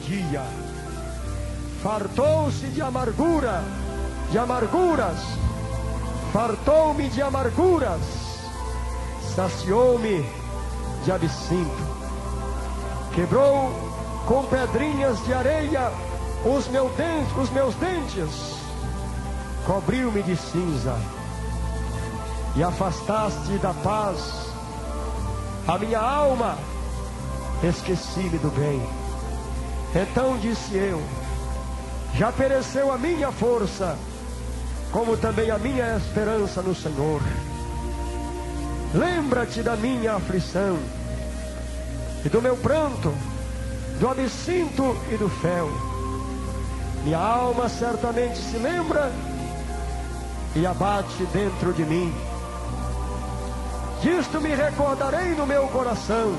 dia. Fartou-se de amargura, de amarguras, fartou-me de amarguras, saciou-me de absinto, quebrou com pedrinhas de areia os meus dentes, cobriu-me de cinza, e afastaste da paz a minha alma, esqueci-me do bem. Então disse eu: já pereceu a minha força, como também a minha esperança no Senhor. Lembra-te da minha aflição, e do meu pranto, do absinto e do fel. Minha alma certamente se lembra e abate dentro de mim. Disto me recordarei no meu coração,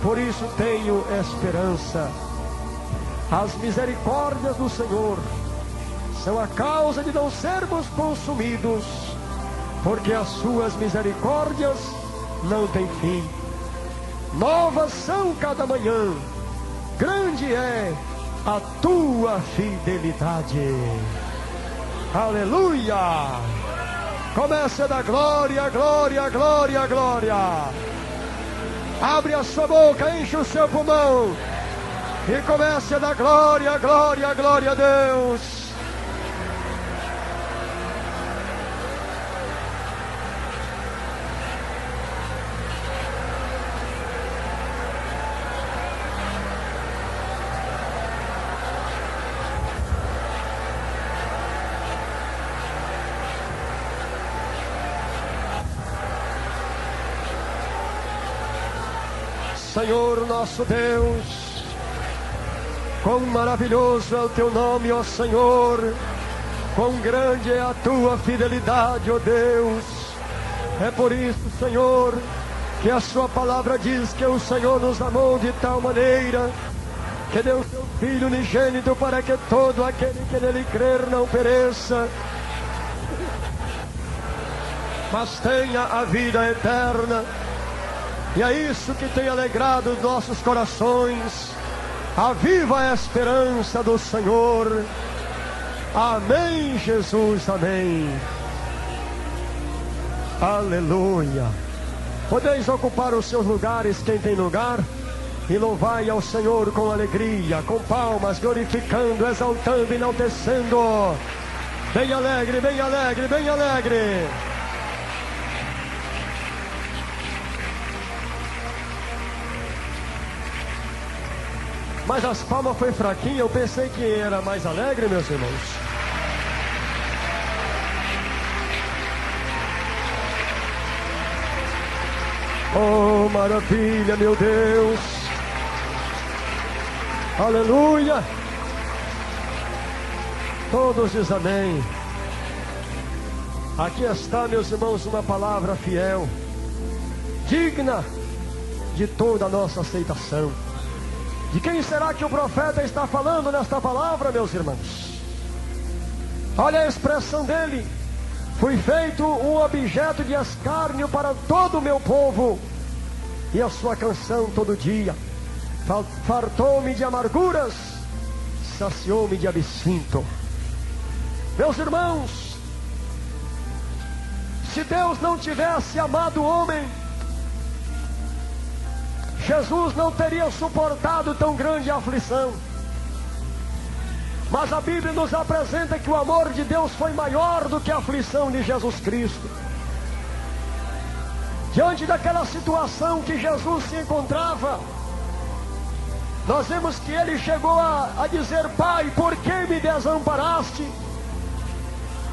por isso tenho esperança. As misericórdias do Senhor são a causa de não sermos consumidos, porque as suas misericórdias não têm fim. Novas são cada manhã, grande é a tua fidelidade. Aleluia! Comece a dar glória, glória, glória, glória. Abre a sua boca, enche o seu pulmão e comece a dar glória, glória, glória a Deus. Senhor nosso Deus, quão maravilhoso é o teu nome, ó Senhor, quão grande é a tua fidelidade, ó Deus. É por isso, Senhor, que a sua palavra diz que o Senhor nos amou de tal maneira que deu seu Filho unigênito para que todo aquele que nele crer não pereça, mas tenha a vida eterna. E é isso que tem alegrado os nossos corações, a viva esperança do Senhor. Amém, Jesus, amém. Aleluia. Podeis ocupar os seus lugares, quem tem lugar, e louvai ao Senhor com alegria, com palmas, glorificando, exaltando, enaltecendo. Bem alegre, bem alegre, bem alegre. Mas as palmas foi fraquinha, eu pensei que era mais alegre, meus irmãos. Oh, maravilha, meu Deus. Aleluia. Todos dizem amém. Aqui está, meus irmãos, uma palavra fiel, digna de toda a nossa aceitação. De quem será que o profeta está falando nesta palavra, meus irmãos? Olha a expressão dele: fui feito um objeto de escárnio para todo o meu povo, e a sua canção todo dia. Fartou-me de amarguras, saciou-me de absinto. Meus irmãos, se Deus não tivesse amado o homem, Jesus não teria suportado tão grande aflição. Mas a Bíblia nos apresenta que o amor de Deus foi maior do que a aflição de Jesus Cristo. Diante daquela situação que Jesus se encontrava, nós vemos que ele chegou a dizer: Pai, por que me desamparaste?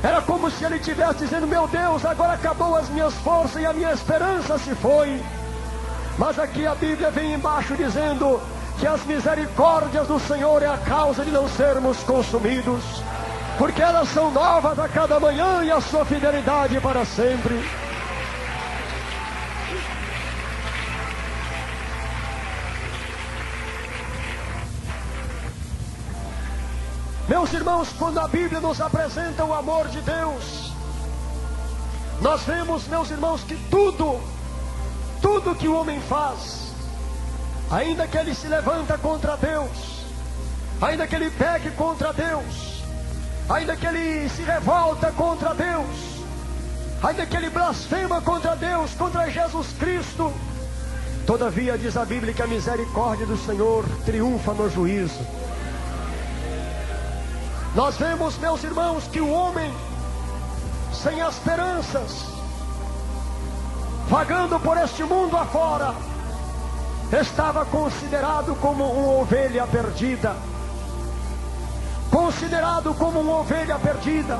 Era como se ele estivesse dizendo: meu Deus, agora acabou as minhas forças e a minha esperança se foi. Mas aqui a Bíblia vem embaixo dizendo que as misericórdias do Senhor é a causa de não sermos consumidos, porque elas são novas a cada manhã e a sua fidelidade para sempre. Meus irmãos, quando a Bíblia nos apresenta o amor de Deus, nós vemos, meus irmãos, que tudo que o homem faz, ainda que ele se levanta contra Deus, ainda que ele peque contra Deus, ainda que ele se revolta contra Deus, ainda que ele blasfema contra Deus, contra Jesus Cristo, todavia diz a Bíblia que a misericórdia do Senhor triunfa no juízo. Nós vemos, meus irmãos, que o homem sem esperanças, vagando por este mundo afora, estava considerado como uma ovelha perdida. Considerado como uma ovelha perdida.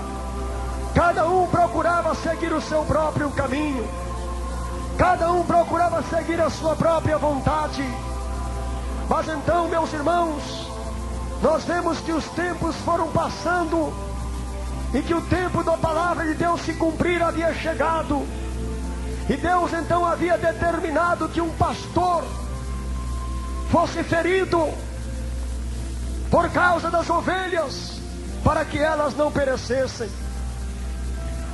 Cada um procurava seguir o seu próprio caminho. Cada um procurava seguir a sua própria vontade. Mas então, meus irmãos, nós vemos que os tempos foram passando e que o tempo da palavra de Deus se cumprir havia chegado. E Deus então havia determinado que um pastor fosse ferido por causa das ovelhas, para que elas não perecessem.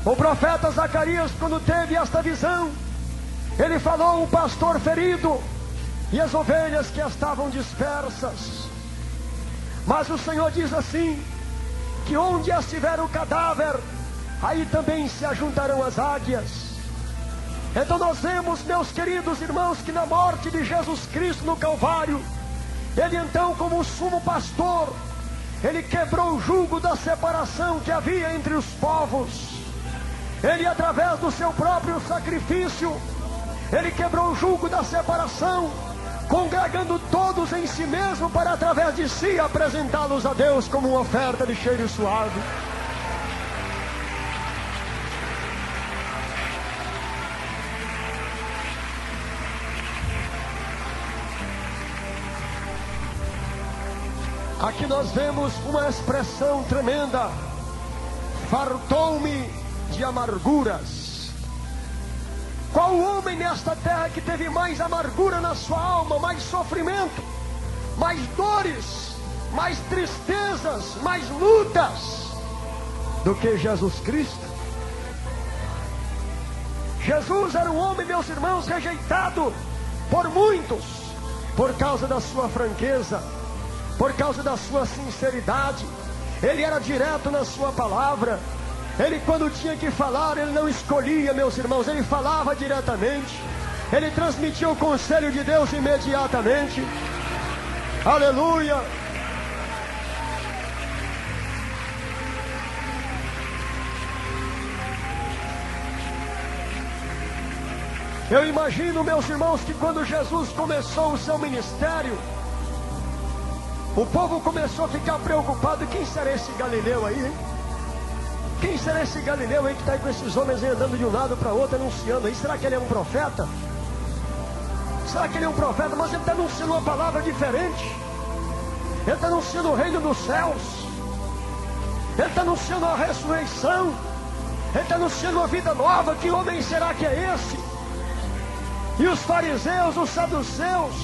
O profeta Zacarias, quando teve esta visão, ele falou: um pastor ferido e as ovelhas que estavam dispersas. Mas o Senhor diz assim, que onde estiver o cadáver, aí também se ajuntarão as águias. Então nós vemos, meus queridos irmãos, que na morte de Jesus Cristo no Calvário, ele então, como sumo pastor, ele quebrou o jugo da separação que havia entre os povos. Ele, através do seu próprio sacrifício, ele quebrou o jugo da separação, congregando todos em si mesmo, para através de si apresentá-los a Deus como uma oferta de cheiro suave. Aqui nós vemos uma expressão tremenda: fartou-me de amarguras. Qual homem nesta terra que teve mais amargura na sua alma, mais sofrimento, mais dores, mais tristezas, mais lutas do que Jesus Cristo? Jesus era um homem, meus irmãos, rejeitado por muitos, por causa da sua franqueza, por causa da sua sinceridade. Ele era direto na sua palavra. Ele, quando tinha que falar, ele não escolhia, meus irmãos, ele falava diretamente. Ele transmitia o conselho de Deus imediatamente. Aleluia! Eu imagino, meus irmãos, que quando Jesus começou o seu ministério, o povo começou a ficar preocupado: quem será esse Galileu aí, hein? Quem será esse Galileu aí que está aí com esses homens aí andando de um lado para o outro anunciando aí? Será que ele é um profeta? Será que ele é um profeta? Mas ele está anunciando uma palavra diferente. Ele está anunciando o reino dos céus. Ele está anunciando a ressurreição. Ele está anunciando uma vida nova. Que homem será que é esse? E os fariseus, os saduceus,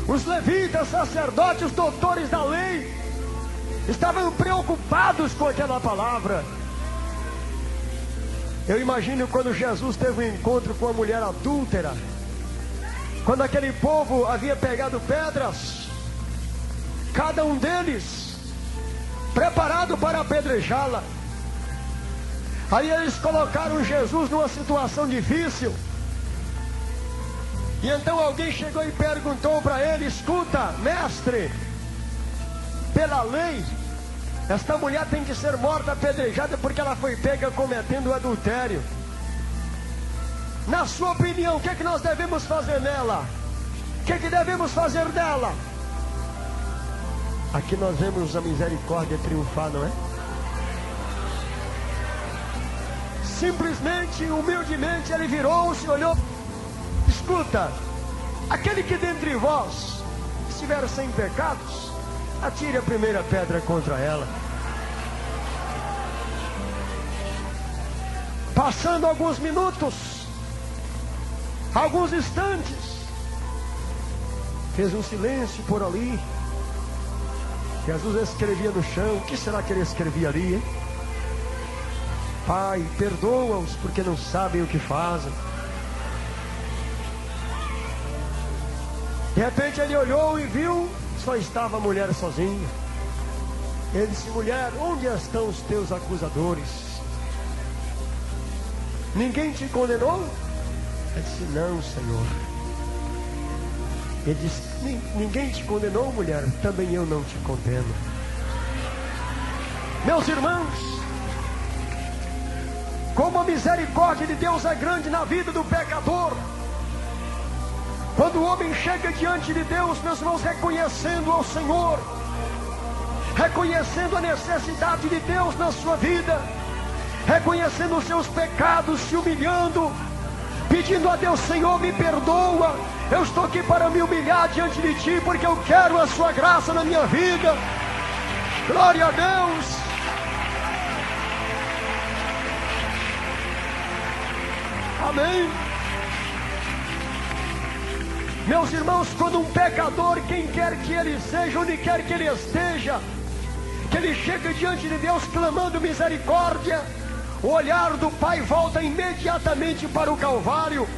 os levitas, sacerdotes, os doutores da lei, estavam preocupados com aquela palavra. Eu imagino quando Jesus teve um encontro com a mulher adúltera, quando aquele povo havia pegado pedras, cada um deles preparado para apedrejá-la. Aí eles colocaram Jesus numa situação difícil. E então alguém chegou e perguntou para ele: escuta, mestre, pela lei, esta mulher tem que ser morta apedrejada porque ela foi pega cometendo adultério. Na sua opinião, o que é que nós devemos fazer nela? O que é que devemos fazer dela? Aqui nós vemos a misericórdia triunfar, não é? Simplesmente, humildemente, ele virou-se, olhou: escuta, aquele que dentre vós estiver sem pecados, atire a primeira pedra contra ela. Passando alguns minutos, alguns instantes, fez um silêncio por ali. Jesus escrevia no chão. O que será que ele escrevia ali, hein? Pai, perdoa-os porque não sabem o que fazem. De repente ele olhou e viu, só estava a mulher sozinha. Ele disse: mulher, onde estão os teus acusadores? Ninguém te condenou? Ela disse: não, Senhor. Ele disse: ninguém te condenou, mulher? Também eu não te condeno. Meus irmãos, como a misericórdia de Deus é grande na vida do pecador. Quando o homem chega diante de Deus, meus irmãos, reconhecendo ao Senhor, reconhecendo a necessidade de Deus na sua vida, reconhecendo os seus pecados, se humilhando, pedindo a Deus: Senhor, me perdoa, eu estou aqui para me humilhar diante de Ti, porque eu quero a Sua graça na minha vida. Glória a Deus. Amém. Meus irmãos, quando um pecador, quem quer que ele seja, onde quer que ele esteja, que ele chega diante de Deus clamando misericórdia, o olhar do Pai volta imediatamente para o Calvário.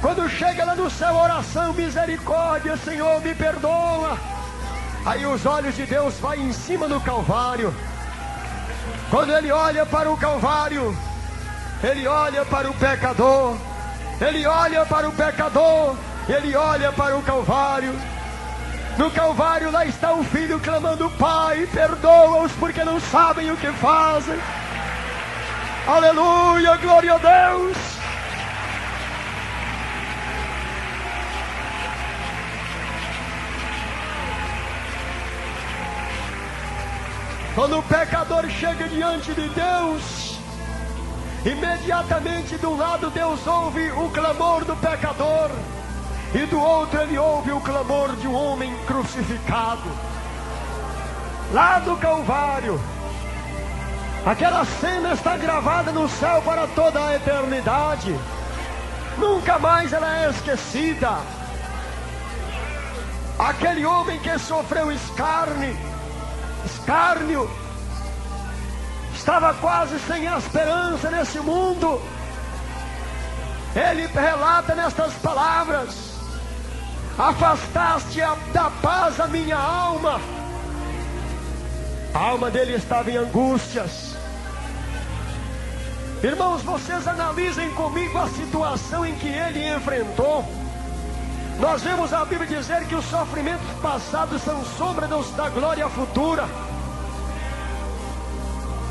Quando chega lá no céu, oração: misericórdia, Senhor, me perdoa. Aí os olhos de Deus vai em cima do Calvário. Quando ele olha para o Calvário, ele olha para o pecador, ele olha para o pecador, ele olha para o Calvário. No Calvário lá está o filho clamando: Pai, perdoa-os porque não sabem o que fazem. Aleluia, glória a Deus. Quando o pecador chega diante de Deus, imediatamente de um lado Deus ouve o clamor do pecador, e do outro ele ouve o clamor de um homem crucificado. Lá do Calvário, aquela cena está gravada no céu para toda a eternidade. Nunca mais ela é esquecida. Aquele homem que sofreu escárnio, estava quase sem esperança nesse mundo. Ele relata nestas palavras: afastaste da paz a minha alma. A alma dele estava em angústias. Irmãos, vocês analisem comigo a situação em que ele enfrentou. Nós vemos a Bíblia dizer que os sofrimentos passados são sombra da glória futura.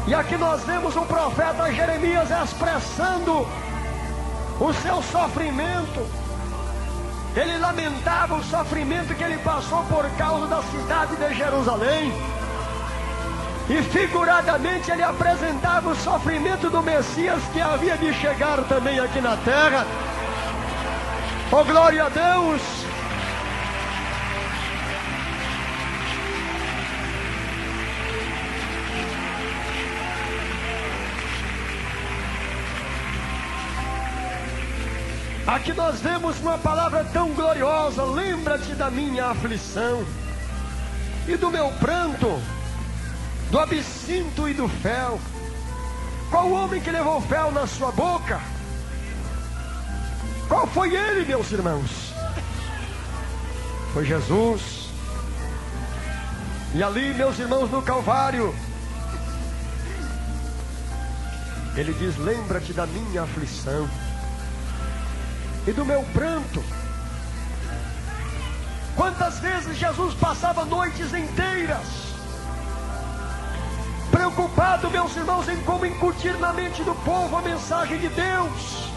E aqui nós vemos o profeta Jeremias expressando o seu sofrimento. Ele lamentava o sofrimento que ele passou por causa da cidade de Jerusalém. E figuradamente ele apresentava o sofrimento do Messias que havia de chegar também aqui na terra. Oh, glória a Deus! Aqui nós vemos uma palavra tão gloriosa: lembra-te da minha aflição e do meu pranto, do absinto e do fel. Qual homem que levou fel na sua boca? Qual foi ele, meus irmãos? Foi Jesus. E ali, meus irmãos, no Calvário, ele diz: lembra-te da minha aflição e do meu pranto. Quantas vezes Jesus passava noites inteiras preocupado, meus irmãos, em como incutir na mente do povo a mensagem de Deus.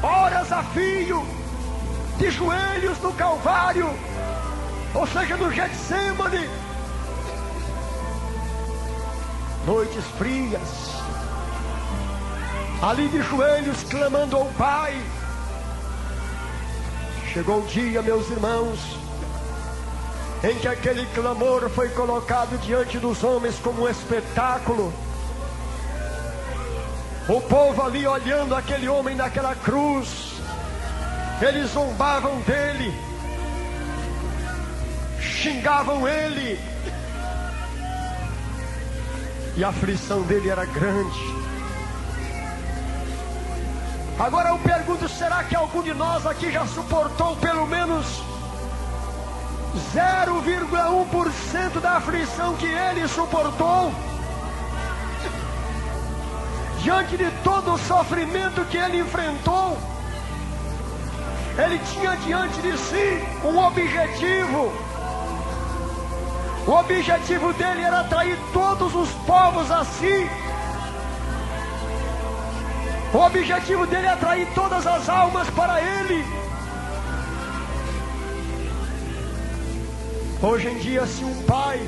Horas a fio, de joelhos no Calvário, ou seja, no Getsemane. Noites frias, ali de joelhos clamando ao Pai. Chegou o dia, meus irmãos, em que aquele clamor foi colocado diante dos homens como um espetáculo. O povo ali olhando aquele homem naquela cruz, eles zombavam dele, xingavam ele, e a aflição dele era grande. Agora eu pergunto: será que algum de nós aqui já suportou pelo menos 0,1% da aflição que ele suportou, diante de todo o sofrimento que ele enfrentou, ele tinha diante de si um objetivo. O objetivo dele era atrair todos os povos a si. O objetivo dele é atrair todas as almas para ele. Hoje em dia, se um pai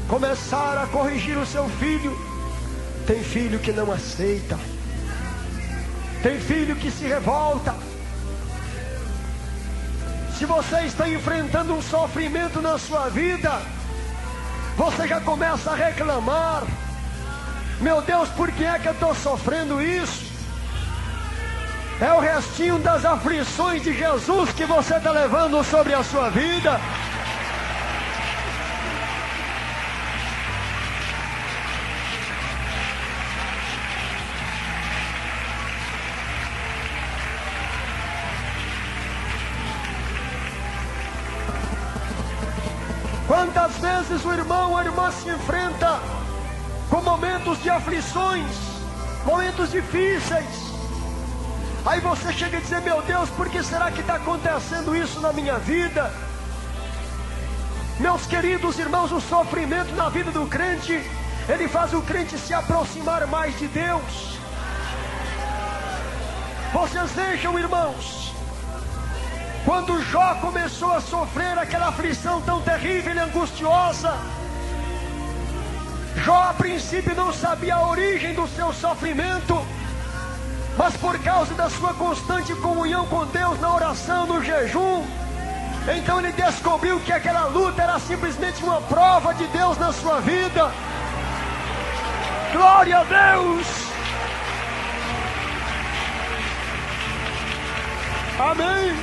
começar a corrigir o seu filho, tem filho que não aceita, tem filho que se revolta. Se você está enfrentando um sofrimento na sua vida, você já começa a reclamar: meu Deus, por que é que eu estou sofrendo isso? É o restinho das aflições de Jesus que você está levando sobre a sua vida. Quantas vezes o irmão ou a irmã se enfrenta com momentos de aflições, momentos difíceis. Aí você chega a dizer: meu Deus, por que será que está acontecendo isso na minha vida? Meus queridos irmãos, o sofrimento na vida do crente, ele faz o crente se aproximar mais de Deus. Vocês vejam, irmãos, quando Jó começou a sofrer aquela aflição tão terrível e angustiosa, Jó a princípio não sabia a origem do seu sofrimento, mas por causa da sua constante comunhão com Deus na oração, no jejum, então ele descobriu que aquela luta era simplesmente uma prova de Deus na sua vida. Glória a Deus! Amém!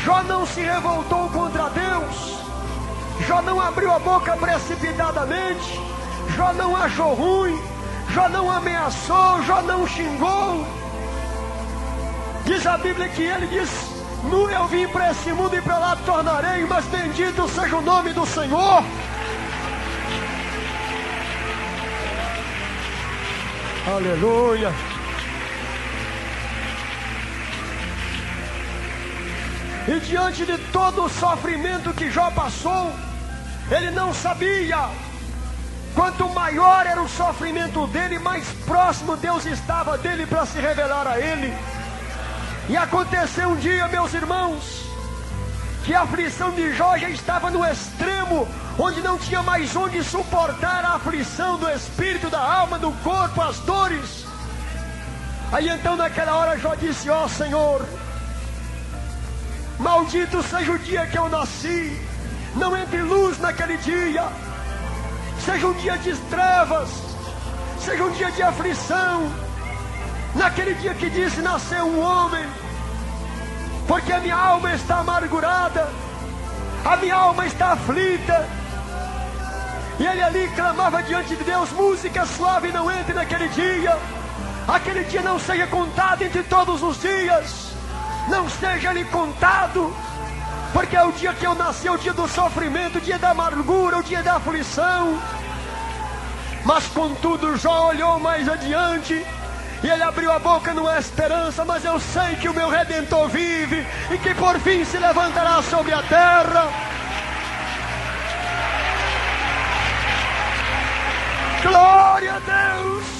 Jó não se revoltou contra Deus, Jó não abriu a boca precipitadamente, Jó não achou ruim, Jó não ameaçou, Jó não xingou. Diz a Bíblia que ele diz: nu eu vim para esse mundo e para lá tornarei, mas bendito seja o nome do Senhor. Aleluia. E diante de todo o sofrimento que Jó passou, ele não sabia. Quanto maior era o sofrimento dele, mais próximo Deus estava dele para se revelar a ele. E aconteceu um dia, meus irmãos, que a aflição de Jó já estava no extremo, onde não tinha mais onde suportar a aflição do espírito, da alma, do corpo, as dores. Aí então naquela hora Jó disse: ó Senhor, maldito seja o dia que eu nasci, não entre luz naquele dia, seja um dia de trevas, seja um dia de aflição, naquele dia que disse nasceu um homem, porque a minha alma está amargurada, a minha alma está aflita. E ele ali clamava diante de Deus: música suave não entre naquele dia, aquele dia não seja contado entre todos os dias, não seja ali contado, porque é o dia que eu nasci, é o dia do sofrimento, o dia da amargura, o dia da aflição. Mas contudo Jó olhou mais adiante, e ele abriu a boca numa esperança: mas eu sei que o meu Redentor vive, e que por fim se levantará sobre a terra. Glória a Deus!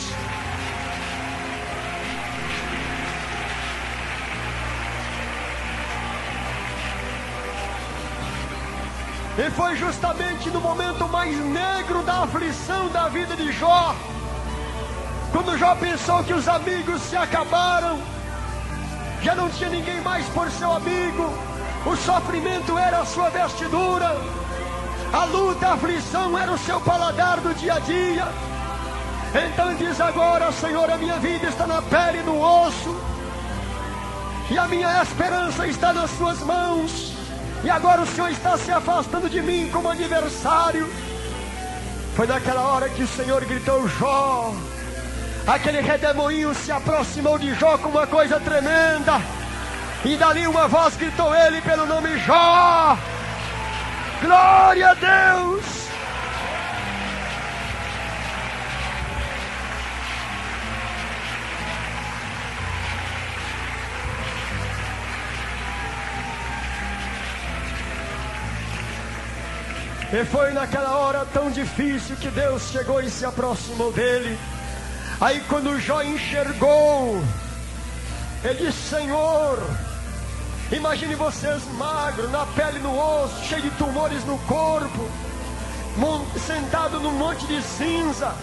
E foi justamente no momento mais negro da aflição da vida de Jó, quando Jó pensou que os amigos se acabaram, já não tinha ninguém mais por seu amigo, o sofrimento era a sua vestidura, a luta, a aflição era o seu paladar do dia a dia. Então diz agora: Senhor, a minha vida está na pele e no osso, e a minha esperança está nas suas mãos, e agora o Senhor está se afastando de mim como adversário. Foi naquela hora que o Senhor gritou: Jó. Aquele redemoinho se aproximou de Jó com uma coisa tremenda. E dali uma voz gritou ele pelo nome: Jó! Glória a Deus! E foi naquela hora tão difícil que Deus chegou e se aproximou dele. Aí quando Jó enxergou, ele disse: Senhor, imagine vocês magro, na pele, no osso, cheio de tumores no corpo, sentado num monte de cinza.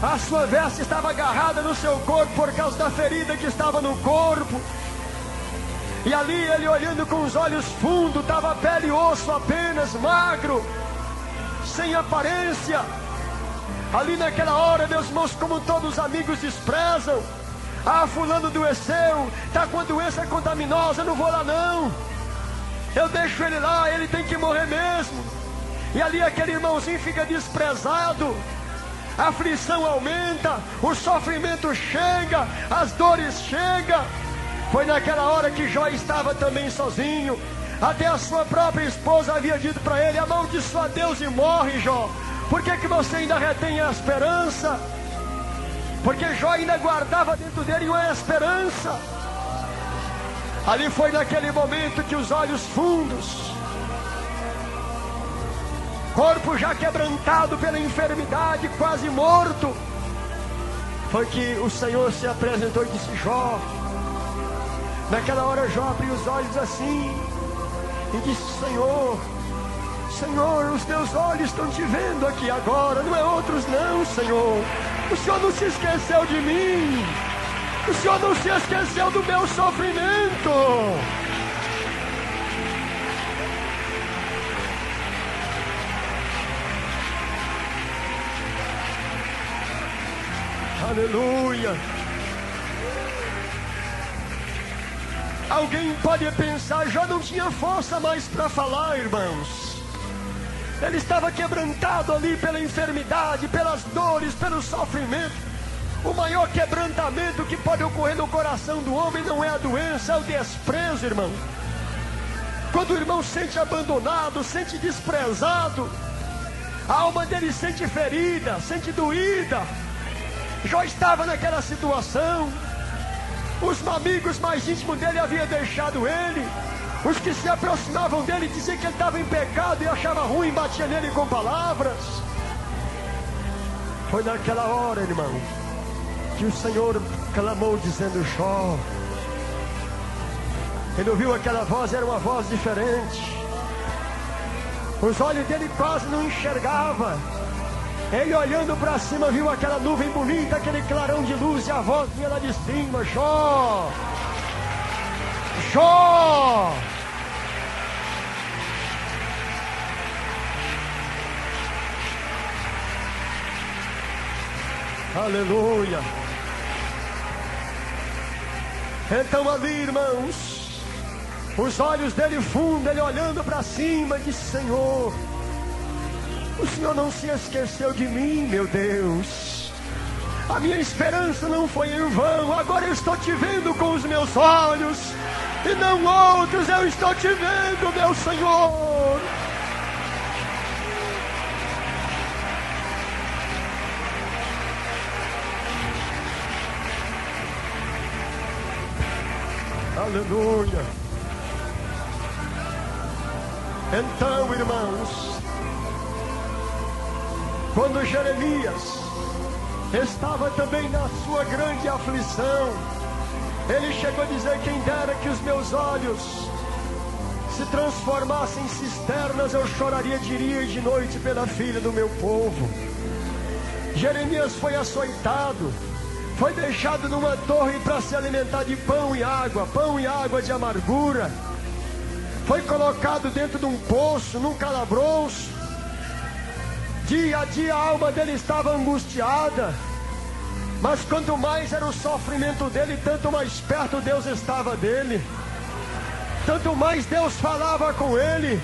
A sua veste estava agarrada no seu corpo por causa da ferida que estava no corpo. E ali ele, olhando com os olhos fundos, estava pele e osso apenas, magro, sem aparência. Ali naquela hora, meus irmãos, como todos os amigos desprezam: ah, fulano adoeceu, está com a doença contaginosa, eu não vou lá não, eu deixo ele lá, ele tem que morrer mesmo. E ali aquele irmãozinho fica desprezado, a aflição aumenta, o sofrimento chega, as dores chegam. Foi naquela hora que Jó estava também sozinho. Até a sua própria esposa havia dito para ele: amaldiçoa Deus e morre, Jó. Por que você ainda retém a esperança? Porque Jó ainda guardava dentro dele uma esperança. Ali foi naquele momento que os olhos fundos, corpo já quebrantado pela enfermidade, quase morto, foi que o Senhor se apresentou e disse: Jó. Naquela hora Jó abriu os olhos assim e disse: Senhor, Senhor, os teus olhos estão te vendo aqui agora, não é outros não, Senhor. O Senhor não se esqueceu de mim, o Senhor não se esqueceu do meu sofrimento. Aleluia. Alguém pode pensar: já não tinha força mais para falar, irmãos. Ele estava quebrantado ali pela enfermidade, pelas dores, pelo sofrimento. O maior quebrantamento que pode ocorrer no coração do homem não é a doença, é o desprezo, irmão. Quando o irmão sente abandonado, sente desprezado, a alma dele sente ferida, sente doída. Jó estava naquela situação. Os amigos mais íntimos dele haviam deixado ele. Os que se aproximavam dele diziam que ele estava em pecado e achava ruim, batia nele com palavras. Foi naquela hora, irmão, que o Senhor clamou dizendo: Jó. Ele ouviu aquela voz, era uma voz diferente. Os olhos dele quase não enxergavam. Ele, olhando para cima, viu aquela nuvem bonita, aquele clarão de luz, e a voz vinha lá de cima: Jó, Jó. Aleluia. Então ali, irmãos, os olhos dele fundos, ele olhando para cima, disse: Senhor, o Senhor não se esqueceu de mim, meu Deus. A minha esperança não foi em vão. Agora eu estou te vendo com os meus olhos, e não outros. Eu estou te vendo, meu Senhor. Aleluia. Então, irmãos, quando Jeremias estava também na sua grande aflição, ele chegou a dizer: quem dera que os meus olhos se transformassem em cisternas, eu choraria de dia e de noite pela filha do meu povo. Jeremias foi açoitado, foi deixado numa torre para se alimentar de pão e água de amargura. Foi colocado dentro de um poço, num calabouço. Dia a dia a alma dele estava angustiada. Mas quanto mais era o sofrimento dele, tanto mais perto Deus estava dele. Tanto mais Deus falava com ele.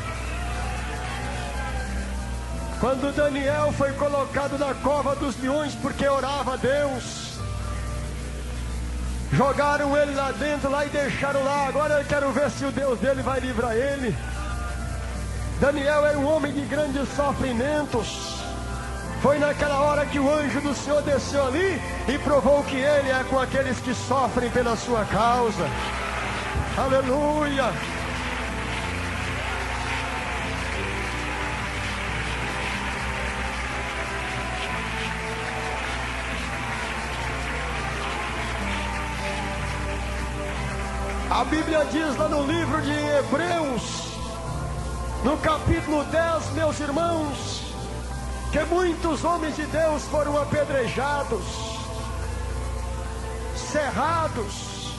Quando Daniel foi colocado na cova dos leões porque orava a Deus, Jogaram ele lá dentro lá e deixaram lá. Agora eu quero ver se o Deus dele vai livrar ele. Daniel era um homem de grandes sofrimentos. Foi naquela hora que o anjo do Senhor desceu ali e provou que ele é com aqueles que sofrem pela sua causa. Aleluia! A Bíblia diz lá no livro de Hebreus, no capítulo 10, meus irmãos, que muitos homens de Deus foram apedrejados, cerrados,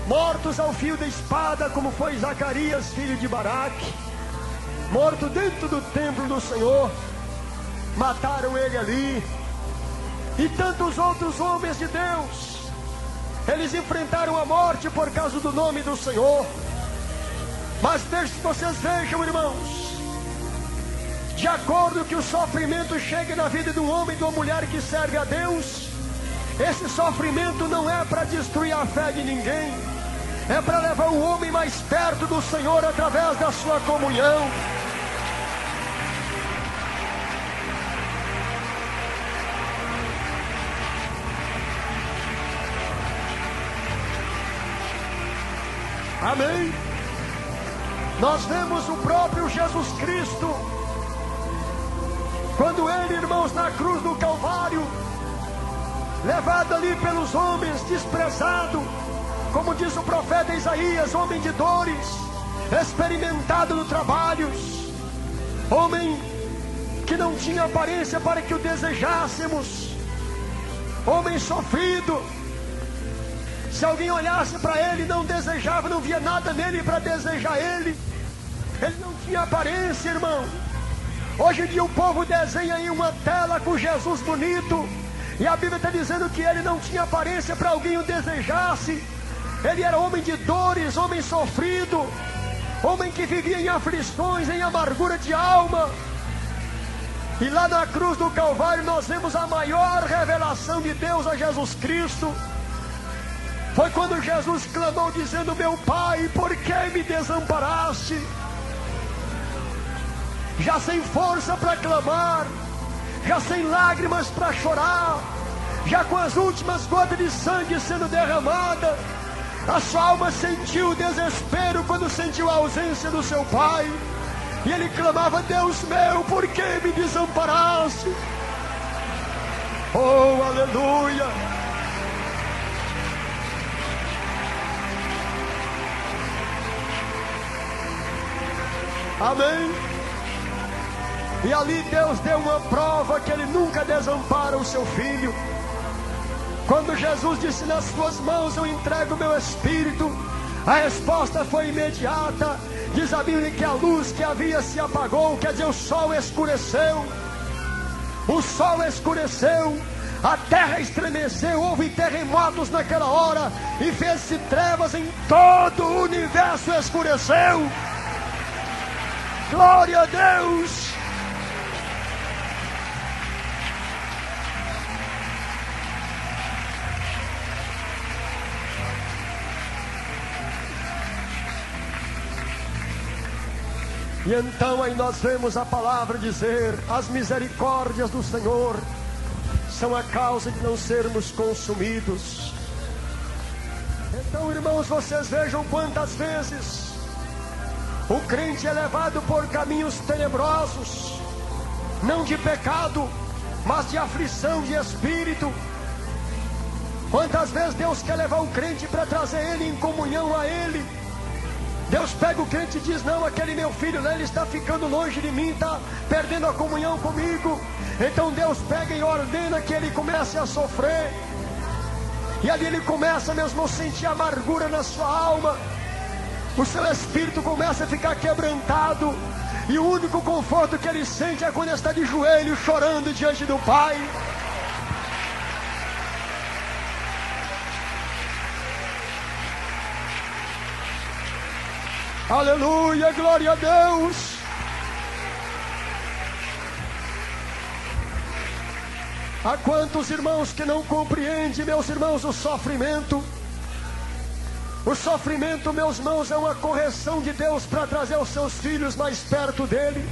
mortos ao fio da espada, como foi Zacarias, filho de Baraque, morto dentro do templo do Senhor. Mataram ele ali. E tantos outros homens de Deus, eles enfrentaram a morte por causa do nome do Senhor. Mas deixe que vocês vejam, irmãos, de acordo que o sofrimento chegue na vida de um homem e de uma mulher que serve a Deus, esse sofrimento não é para destruir a fé de ninguém, é para levar o homem mais perto do Senhor através da sua comunhão. Amém? Nós vemos o próprio Jesus Cristo, quando ele, irmãos, na cruz do Calvário, levado ali pelos homens, desprezado, como diz o profeta Isaías, homem de dores, experimentado no trabalhos, homem que não tinha aparência para que o desejássemos, homem sofrido. Se alguém olhasse para ele, não desejava, não via nada nele para desejar ele. Ele não tinha aparência, irmão. Hoje em dia o povo desenha em uma tela com Jesus bonito, e a Bíblia está dizendo que ele não tinha aparência para alguém o desejasse. Ele era homem de dores, homem sofrido, homem que vivia em aflições, em amargura de alma. E lá na cruz do Calvário nós vemos a maior revelação de Deus a Jesus Cristo. Foi quando Jesus clamou dizendo: meu Pai, por que me desamparaste? Já sem força para clamar, já sem lágrimas para chorar, já com as últimas gotas de sangue sendo derramada, a sua alma sentiu o desespero quando sentiu a ausência do seu Pai. E ele clamava: Deus meu, por que me desamparaste? Oh, aleluia! Amém? E ali Deus deu uma prova que Ele nunca desampara o seu Filho. Quando Jesus disse: nas tuas mãos eu entrego o meu Espírito, a resposta foi imediata. Diz a Bíblia que a luz que havia se apagou, quer dizer, o sol escureceu. O sol escureceu, a terra estremeceu, houve terremotos naquela hora, e fez-se trevas em todo o universo, escureceu. Glória a Deus! E então aí nós vemos a palavra dizer: as misericórdias do Senhor são a causa de não sermos consumidos. Então, irmãos, vocês vejam quantas vezes o crente é levado por caminhos tenebrosos, não de pecado, mas de aflição de espírito. Quantas vezes Deus quer levar o crente para trazer ele em comunhão a Ele. Deus pega o crente e diz: não, aquele meu filho lá, ele está ficando longe de mim, está perdendo a comunhão comigo. Então Deus pega e ordena que ele comece a sofrer. E ali ele começa mesmo a sentir amargura na sua alma. O seu espírito começa a ficar quebrantado, e o único conforto que ele sente é quando ele está de joelho chorando diante do Pai. Aleluia, glória a Deus. Há quantos irmãos que não compreendem, meus irmãos, o sofrimento? O sofrimento, meus irmãos, é uma correção de Deus para trazer os seus filhos mais perto dele.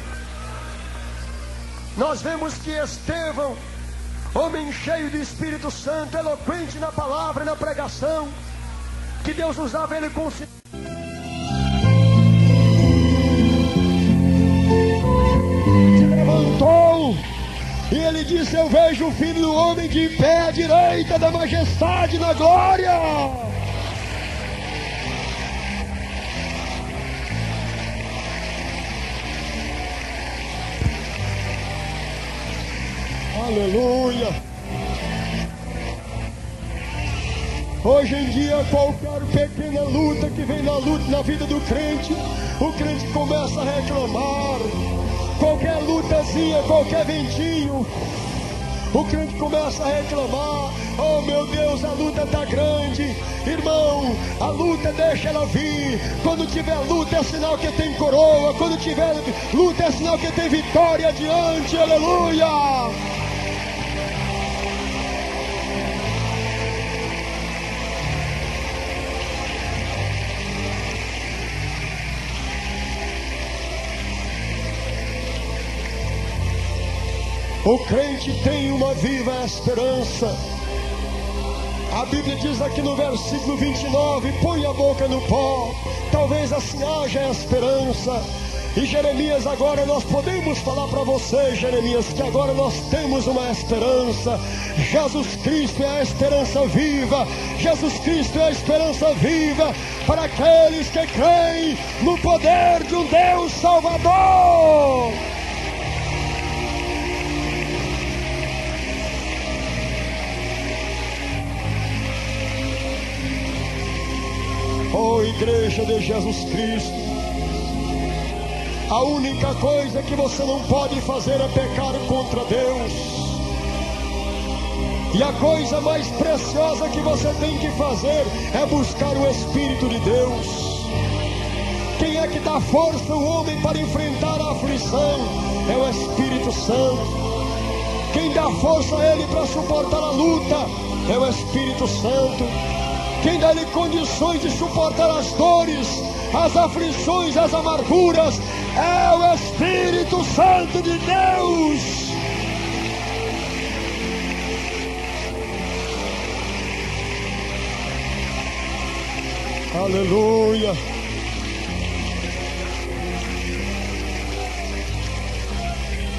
Nós vemos que Estevão, homem cheio do Espírito Santo, eloquente na palavra e na pregação, que Deus usava ele com... Se levantou e ele disse: eu vejo o Filho do Homem de pé à direita da majestade na glória. Aleluia. Hoje em dia, qualquer pequena luta que vem na vida do crente, o crente começa a reclamar. Qualquer lutazinha, qualquer ventinho, o crente começa a reclamar. Oh meu Deus, a luta está grande. Irmão, a luta deixa ela vir. Quando tiver luta é sinal que tem coroa. Quando tiver luta é sinal que tem vitória adiante. Aleluia. O crente tem uma viva esperança. A Bíblia diz aqui no versículo 29, põe a boca no pó, talvez assim haja esperança. E Jeremias, agora nós podemos falar para você, Jeremias, que agora nós temos uma esperança. Jesus Cristo é a esperança viva. Jesus Cristo é a esperança viva para aqueles que creem no poder de um Deus Salvador. Oh, igreja de Jesus Cristo, a única coisa que você não pode fazer é pecar contra Deus. E a coisa mais preciosa que você tem que fazer é buscar o Espírito de Deus. Quem é que dá força ao homem para enfrentar a aflição? É o Espírito Santo. Quem dá força a ele para suportar a luta? É o Espírito Santo. Quem dá-lhe condições de suportar as dores, as aflições, as amarguras, é o Espírito Santo de Deus. Aleluia.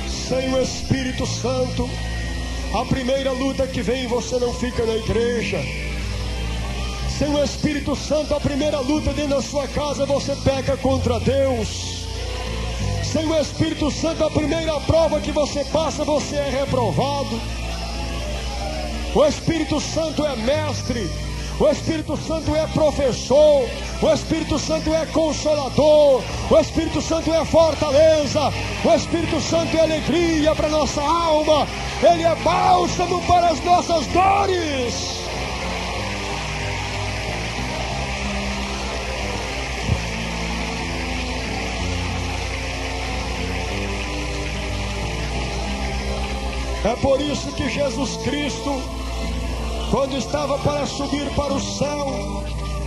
Sem o Espírito Santo, a primeira luta que vem, você não fica na igreja. Sem o Espírito Santo, a primeira luta dentro da sua casa, você peca contra Deus. Sem o Espírito Santo, a primeira prova que você passa, você é reprovado. O Espírito Santo é mestre. O Espírito Santo é professor. O Espírito Santo é consolador. O Espírito Santo é fortaleza. O Espírito Santo é alegria para nossa alma. Ele é bálsamo para as nossas dores. É por isso que Jesus Cristo, quando estava para subir para o céu,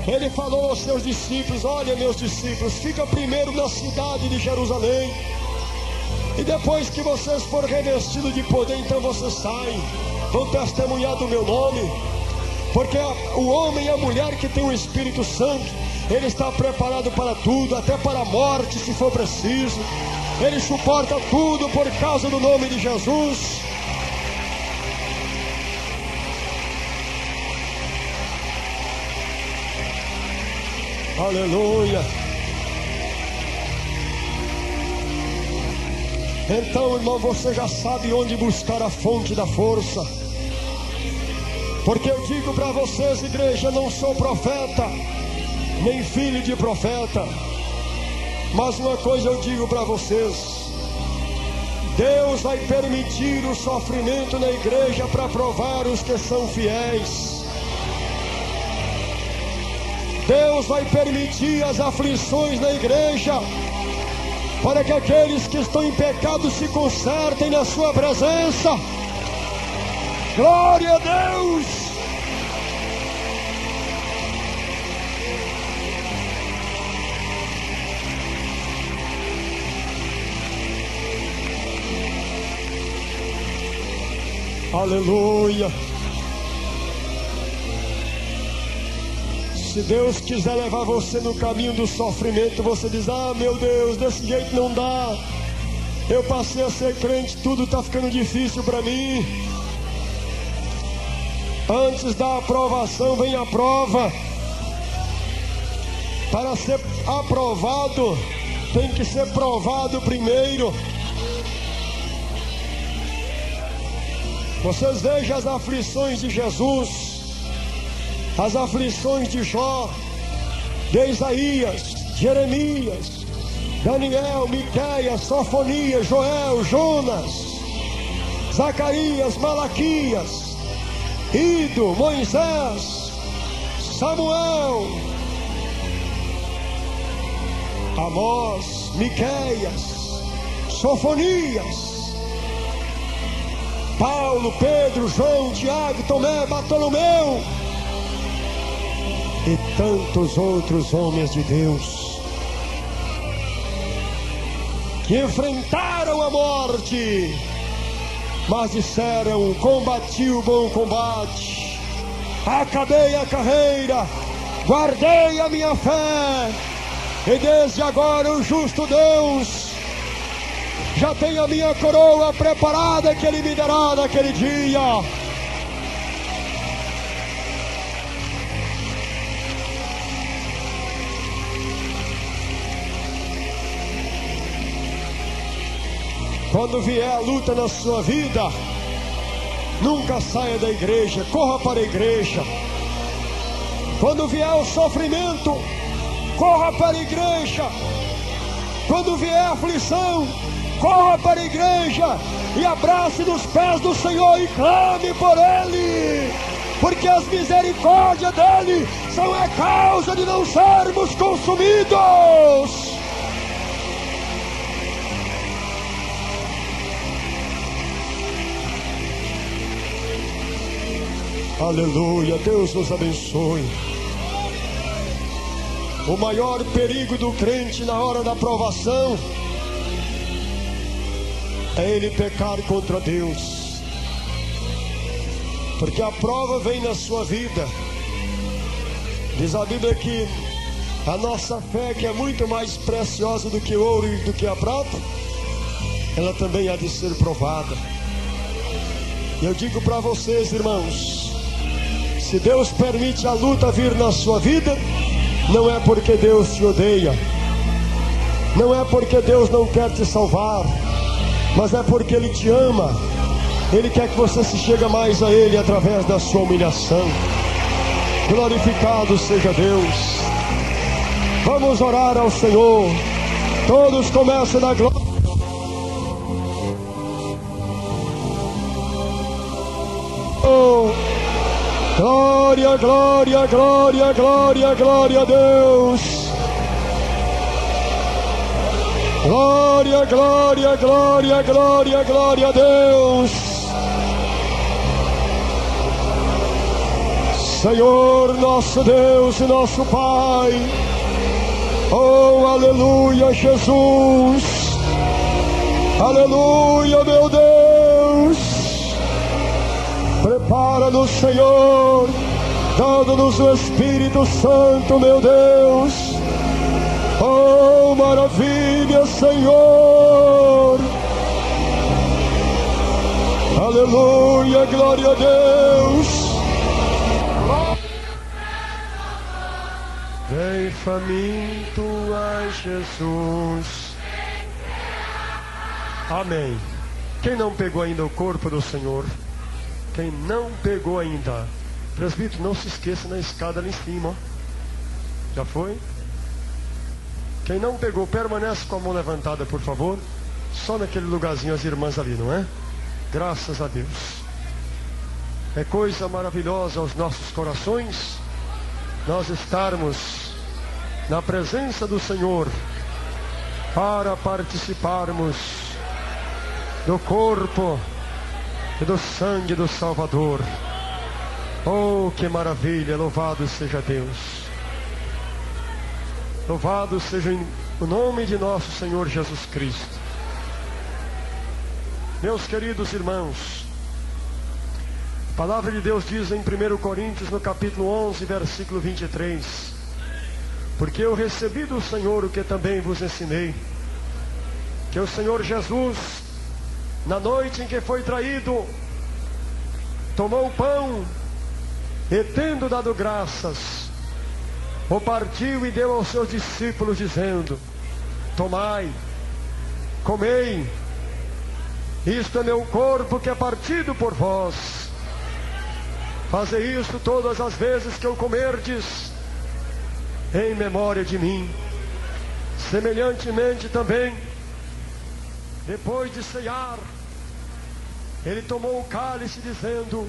ele falou aos seus discípulos: olha, meus discípulos, fica primeiro na cidade de Jerusalém, e depois que vocês forem revestidos de poder, então vocês saem, vão testemunhar do meu nome. Porque o homem e a mulher que tem o Espírito Santo, ele está preparado para tudo, até para a morte se for preciso. Ele suporta tudo por causa do nome de Jesus. Aleluia. Então, irmão, você já sabe onde buscar a fonte da força. Porque eu digo para vocês, igreja, não sou profeta, nem filho de profeta, mas uma coisa eu digo para vocês: Deus vai permitir o sofrimento na igreja para provar os que são fiéis. Deus vai permitir as aflições na igreja para que aqueles que estão em pecado se consertem na sua presença. Glória a Deus. Aleluia. Se Deus quiser levar você no caminho do sofrimento, você diz: ah, meu Deus, desse jeito não dá. Eu passei a ser crente, tudo está ficando difícil para mim. Antes da aprovação vem a prova. Para ser aprovado, tem que ser provado primeiro. Vocês vejam as aflições de Jesus, as aflições de Jó, de Isaías, Jeremias, Daniel, Miqueias, Sofonias, Joel, Jonas, Zacarias, Malaquias, Ido, Moisés, Samuel, Amós, Miqueias, Sofonias, Paulo, Pedro, João, Tiago, Tomé, Bartolomeu e tantos outros homens de Deus que enfrentaram a morte, mas disseram: combati o bom combate, acabei a carreira, guardei a minha fé, e desde agora o justo Deus já tem a minha coroa preparada, que Ele me dará naquele dia. Quando vier a luta na sua vida, nunca saia da igreja, corra para a igreja. Quando vier o sofrimento, corra para a igreja. Quando vier a aflição, corra para a igreja e abrace nos pés do Senhor e clame por Ele, porque as misericórdias dEle são a causa de não sermos consumidos. Aleluia, Deus nos abençoe. O maior perigo do crente na hora da provação é ele pecar contra Deus, porque a prova vem na sua vida. Diz a Bíblia que a nossa fé, que é muito mais preciosa do que o ouro e do que a prata, ela também há de ser provada. E eu digo para vocês, irmãos, se Deus permite a luta vir na sua vida, não é porque Deus te odeia, não é porque Deus não quer te salvar, mas é porque Ele te ama. Ele quer que você se chegue mais a Ele através da sua humilhação. Glorificado seja Deus. Vamos orar ao Senhor. Todos começam na glória. Oh, glória, glória, glória, glória, glória a Deus. Glória, glória, glória, glória, glória a Deus. Senhor nosso Deus e nosso Pai. Oh, aleluia, Jesus. Aleluia, meu Deus. Prepara-nos, Senhor, dando-nos o Espírito Santo, meu Deus. Oh, maravilha, Senhor. Aleluia, glória a Deus. Vem faminto a Jesus. Amém. Quem não pegou ainda o corpo do Senhor? Quem não pegou ainda? Presbítero, não se esqueça na escada ali em cima, ó. Já foi? Quem não pegou, permanece com a mão levantada, por favor. Só naquele lugarzinho as irmãs ali, não é? Graças a Deus. É coisa maravilhosa aos nossos corações nós estarmos na presença do Senhor para participarmos do corpo e do sangue do Salvador. Oh, que maravilha! Louvado seja Deus. Louvado seja o nome de nosso Senhor Jesus Cristo. Meus queridos irmãos, A palavra de Deus diz em 1 Coríntios, no capítulo 11, versículo 23: porque eu recebi do Senhor o que também vos ensinei, que o Senhor Jesus, na noite em que foi traído, tomou o pão e, tendo dado graças, o partiu e deu aos seus discípulos, dizendo: tomai, comei, isto é meu corpo que é partido por vós. Fazei isto todas as vezes que o comerdes, em memória de mim. Semelhantemente também, depois de ceiar, ele tomou o cálice, dizendo: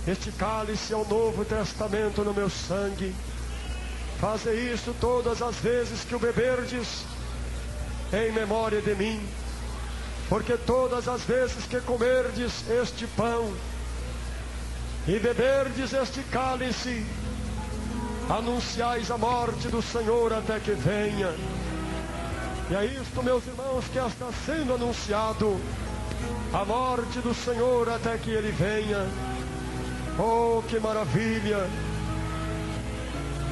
este cálice é o novo testamento no meu sangue. Fazei isto todas as vezes que o beberdes, em memória de mim. Porque todas as vezes que comerdes este pão e beberdes este cálice, anunciais a morte do Senhor até que venha. E é isto, meus irmãos, que está sendo anunciado, a morte do Senhor até que Ele venha. Oh, que maravilha!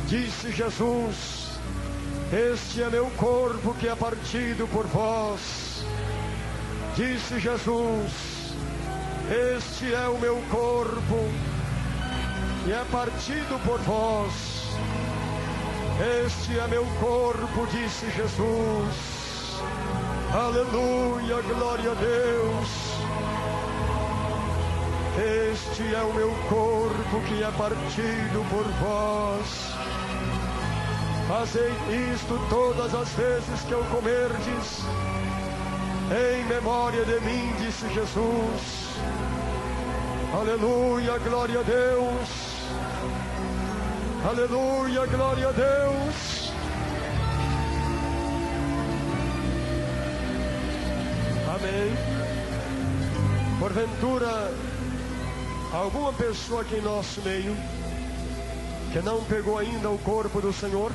Disse Jesus: este é meu corpo que é partido por vós. Disse Jesus: este é o meu corpo que é partido por vós. Este é meu corpo, disse Jesus. Aleluia, glória a Deus. Este é o meu corpo que é partido por vós. Fazei isto todas as vezes que o comerdes, em memória de mim, disse Jesus. Aleluia, glória a Deus. Aleluia, glória a Deus. Amém. Porventura, alguma pessoa aqui em nosso meio que não pegou ainda o corpo do Senhor?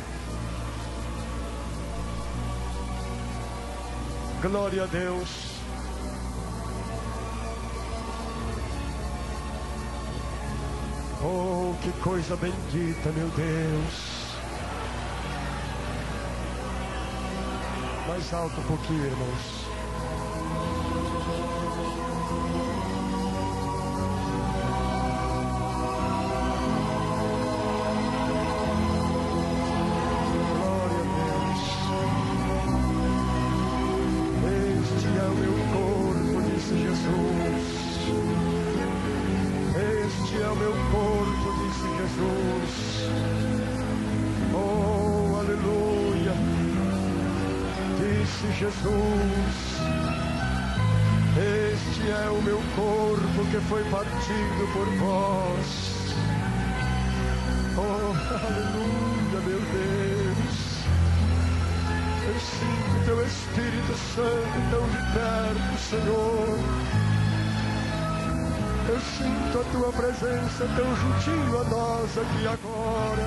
Glória a Deus. Oh, que coisa bendita, meu Deus. Mais alto um pouquinho, irmãos. Jesus, este é o meu corpo que foi partido por vós. Oh, aleluia, meu Deus. Eu sinto teu Espírito Santo tão de perto, Senhor. Eu sinto a tua presença tão juntinho a nós aqui agora.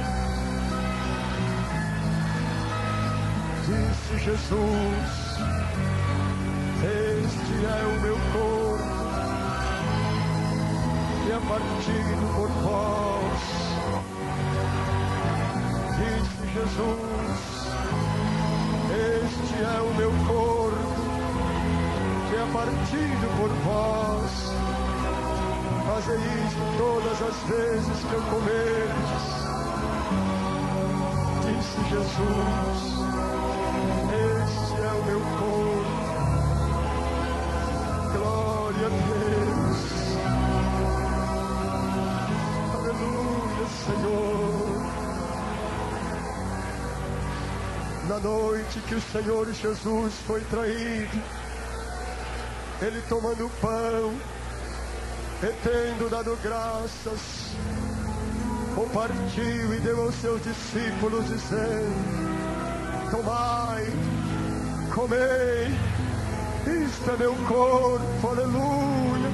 Disse Jesus: este é o meu corpo que é partido por vós. Disse Jesus: este é o meu corpo que é partido por vós. Fazei isto todas as vezes que eu comerdes. Disse Jesus: este é o meu corpo. Glória a Deus. Aleluia, Senhor. Na noite que o Senhor Jesus foi traído, Ele tomando o pão e tendo dado graças, o partiu e deu aos seus discípulos, dizendo: tomai, comei, isto é meu corpo, aleluia,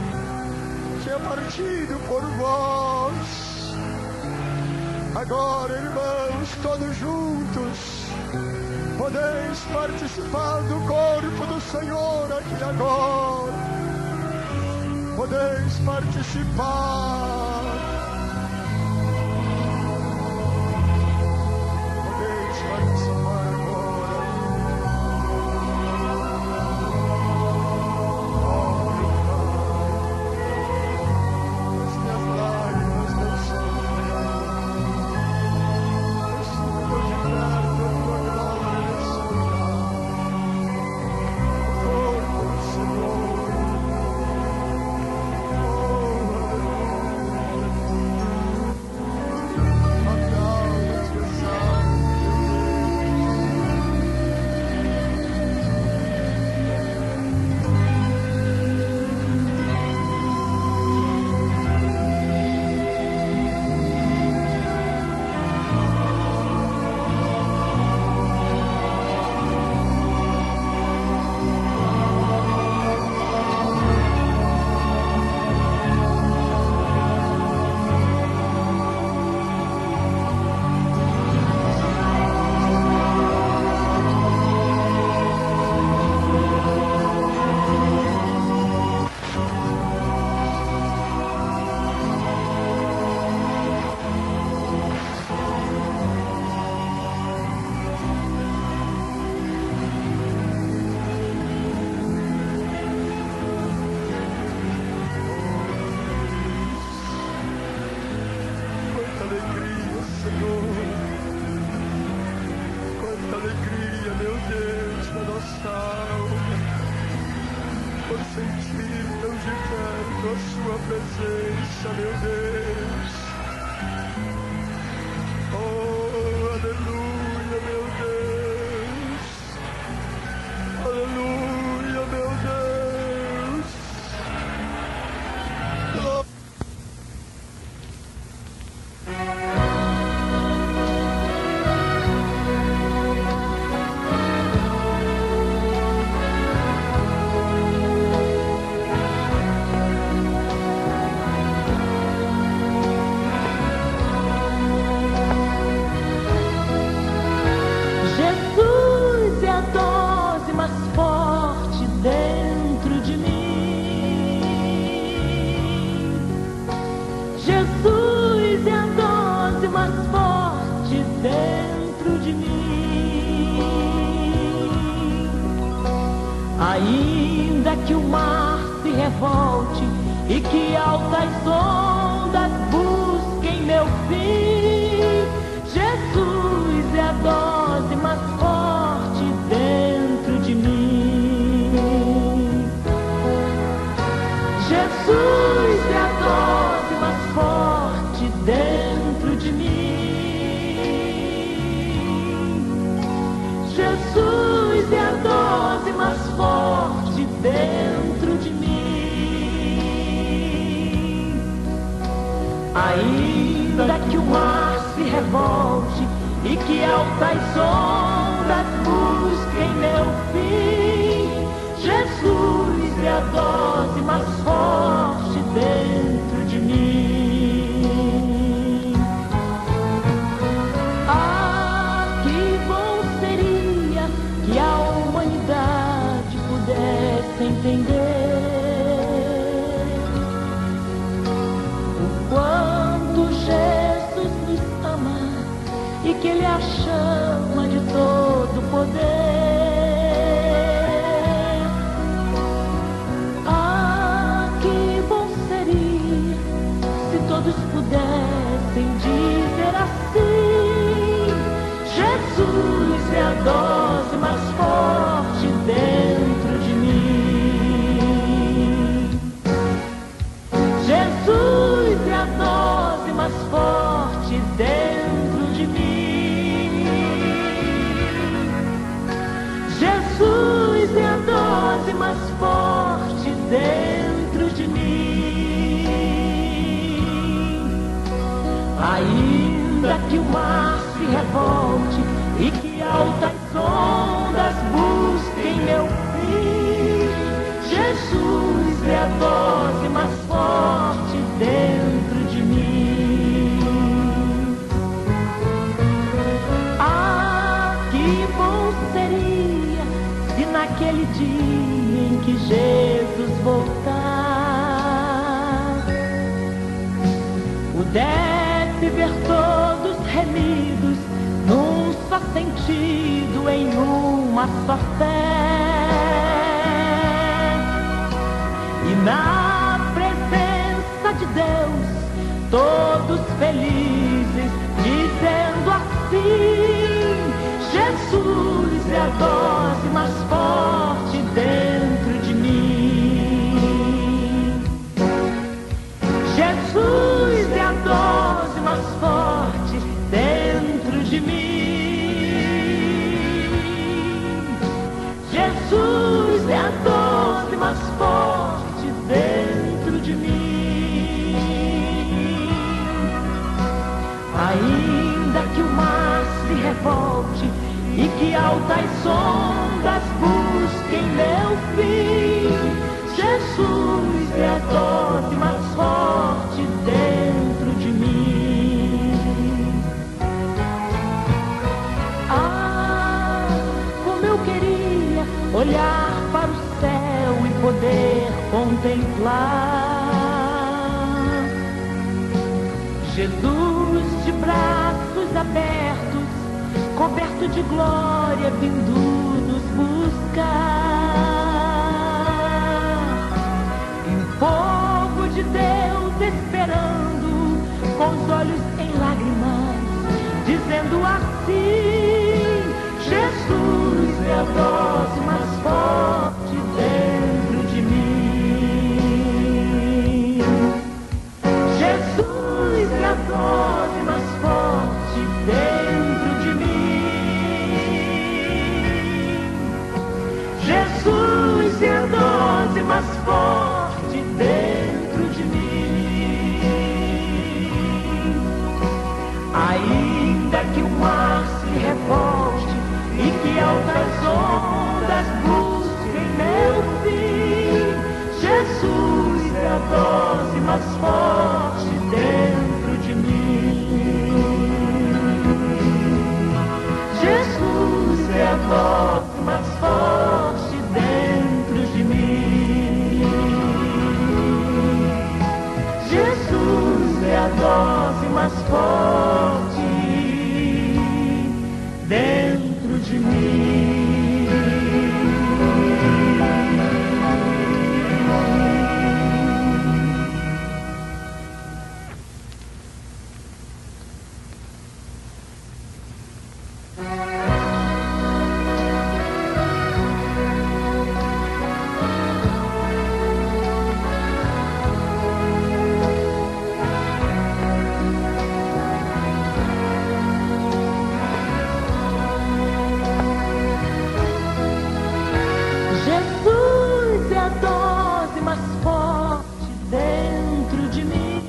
que é partido por vós. Agora, irmãos, todos juntos, podeis participar do corpo do Senhor aqui agora. podeis participar. Podeis participar agora. Oh, meu Pai, as minhas lágrimas não são reais. Eu projetar a tua glória nesse lugar. O corpo do Senhor. Ainda que o mar se revolte e que altas ondas busquem meu fim, Jesus é a dose mais forte dentro de mim. Jesus é a dose mais forte dentro de mim. Jesus é a dose mais forte dentro de mim. Ainda que o mar se revolte e que altas ondas busquem meu fim, Jesus é a dose mais forte dentro de mim. Ah, que bom seria que a humanidade pudesse entender o quanto Jesus nos ama e que Ele a chama de todo poder. Ah, que bom seria se todos pudessem dizer assim: Jesus é a dose mais forte dentro de mim. Jesus é a dose mais forte dentro de mim. Jesus é a dose mais forte dentro de mim. Ainda que o mar se revolte e que altas ondas busquem meu fim, Jesus é a dose mais forte dentro de mim. Ah, que bom seria se naquele dia em que Jesus voltar, contido em uma só fé, e na presença de Deus todos felizes, dizendo assim: Jesus é a dose mais forte dentro de mim. Jesus é a dose mais forte dentro de mim. Jesus é a dose mais forte dentro de mim. Ainda que o mar se revolte e que altas ondas busquem meu fim, Jesus é a dose mais forte dentro de mim. Ah, como eu queria olhar para o céu e poder contemplar Jesus de braços abertos, coberto de glória, vindo nos buscar. E o povo de Deus esperando, com os olhos em lágrimas, dizendo assim: Jesus é a dose mais forte dentro de mim. Jesus é a dose mais forte dentro de mim. Jesus é a dose mais forte dentro de mim. Ainda que o mar se revolte e que altas ondas busquem meu fim, Jesus é a dose mais forte dentro de mim. Jesus é a dose mais forte dentro de mim. Jesus é a dose mais forte dentro de mim. Jesus é a dose mais forte dentro de mim.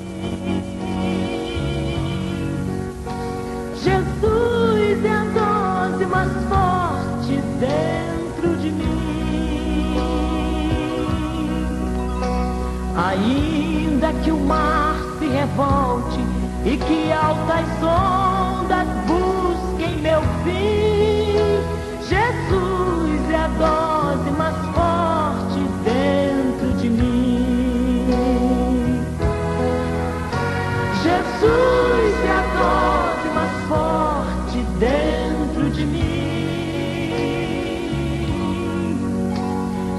Jesus é a dose mais forte dentro de mim. Ainda que o mar se revolte e que altas ondas busquem meu fim, Jesus é a dose mais forte dentro de mim. Jesus é a dose mais forte dentro de mim.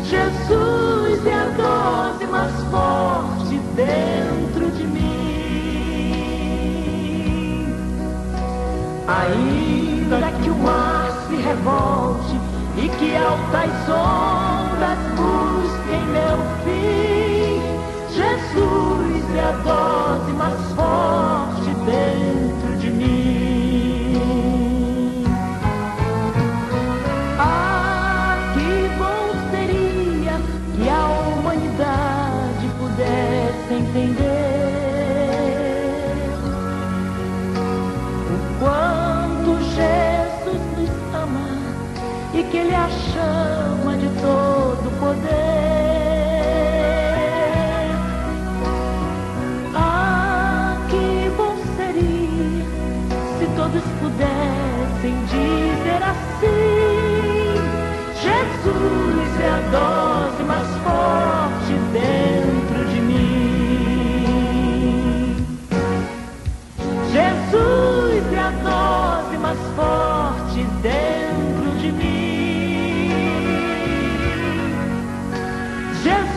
Jesus é a dose mais forte dentro de mim. Ainda que o mar se revolte e que altas ondas busquem meu fim, Jesus é a dose mais forte dentro de mim. Ah, que bom seria que a humanidade pudesse entender o quanto Jesus nos ama e que Ele a chama de todo poder. Ah, que bom seria se todos pudessem dizer assim: Jesus é a dose mais forte dentro de mim. Jesus é a dose mais forte dentro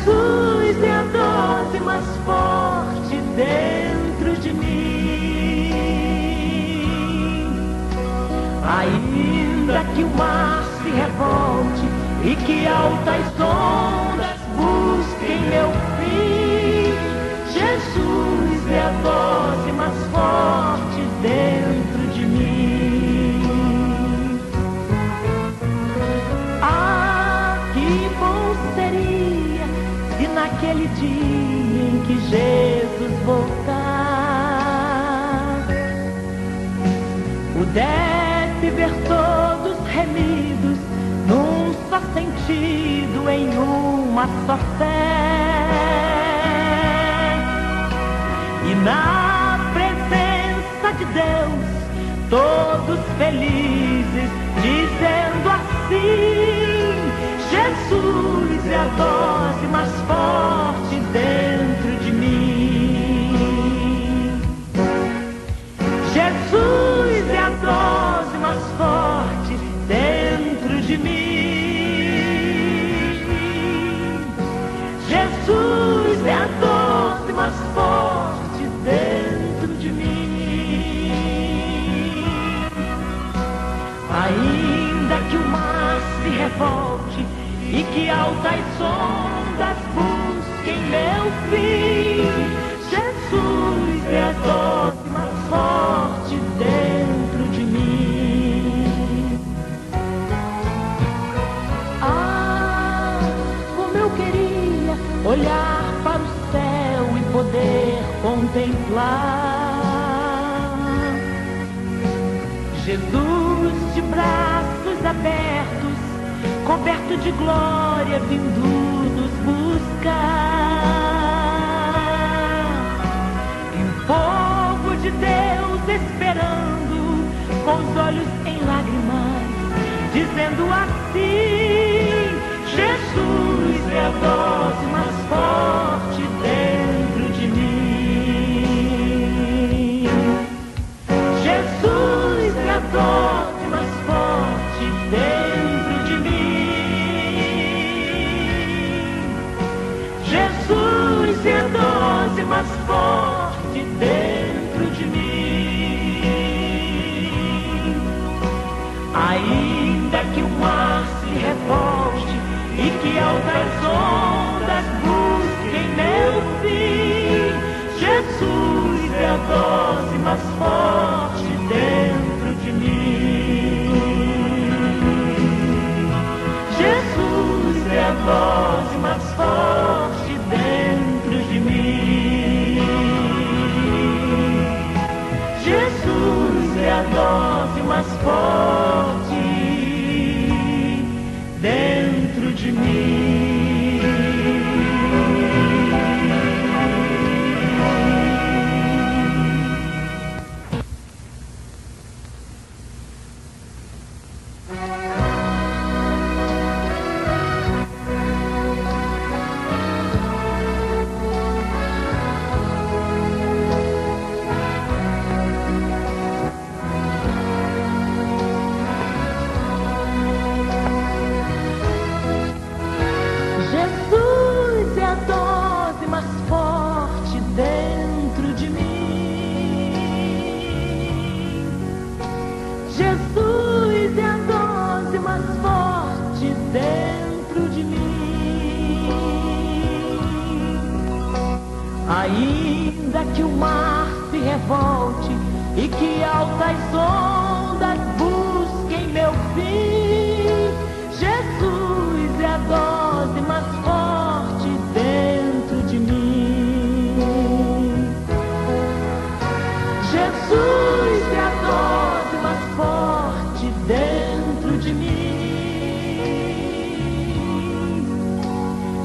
Jesus é a dose mais forte dentro de mim. Ainda que o mar se revolte e que altas ondas busquem meu fim, Jesus é a dose mais forte dentro de mim. Ah, que bom seria se naquele dia em que Jesus voltar pudesse ver todos remidos num só sentido, em uma só fé, e na presença de Deus todos felizes, dizendo assim: Jesus é a dose mais forte dentro de mim. Jesus é a dose mais forte dentro de mim. Jesus é a dose mais forte dentro de mim. Ainda que o mar se revolte e que altas ondas busquem meu fim, Jesus é a dose mais forte dentro de mim. Ah, como eu queria olhar para o céu e poder contemplar Jesus de braços abertos, coberto de glória, vindo nos buscar. E o povo de Deus esperando, com os olhos em lágrimas, dizendo assim: Jesus é a dose mais forte dentro de mim. Jesus é a dose mais forte dentro de mim. Jesus é a dose mais forte dentro de mim. Ainda que o mar se revolte e que altas ondas busquem meu fim, Jesus é a dose mais forte dentro de mim. Jesus é a dose mais forte dentro de mim. Jesus é a dose mais forte dentro de mim. Jesus é a dose mais forte dentro de mim. Jesus é a dose mais forte dentro de mim. Ainda que o mar se revolte e que altas ondas busquem meu fim, Jesus é a dose mais forte dentro de mim. Jesus é a dose mais forte dentro de mim.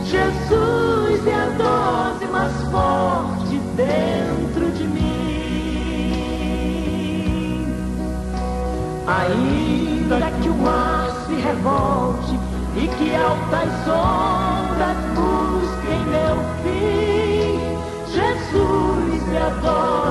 Jesus é a dose mais forte dentro de mim. Ainda que o mar se revolte e que altas ondas busquem meu fim, Jesus é a dose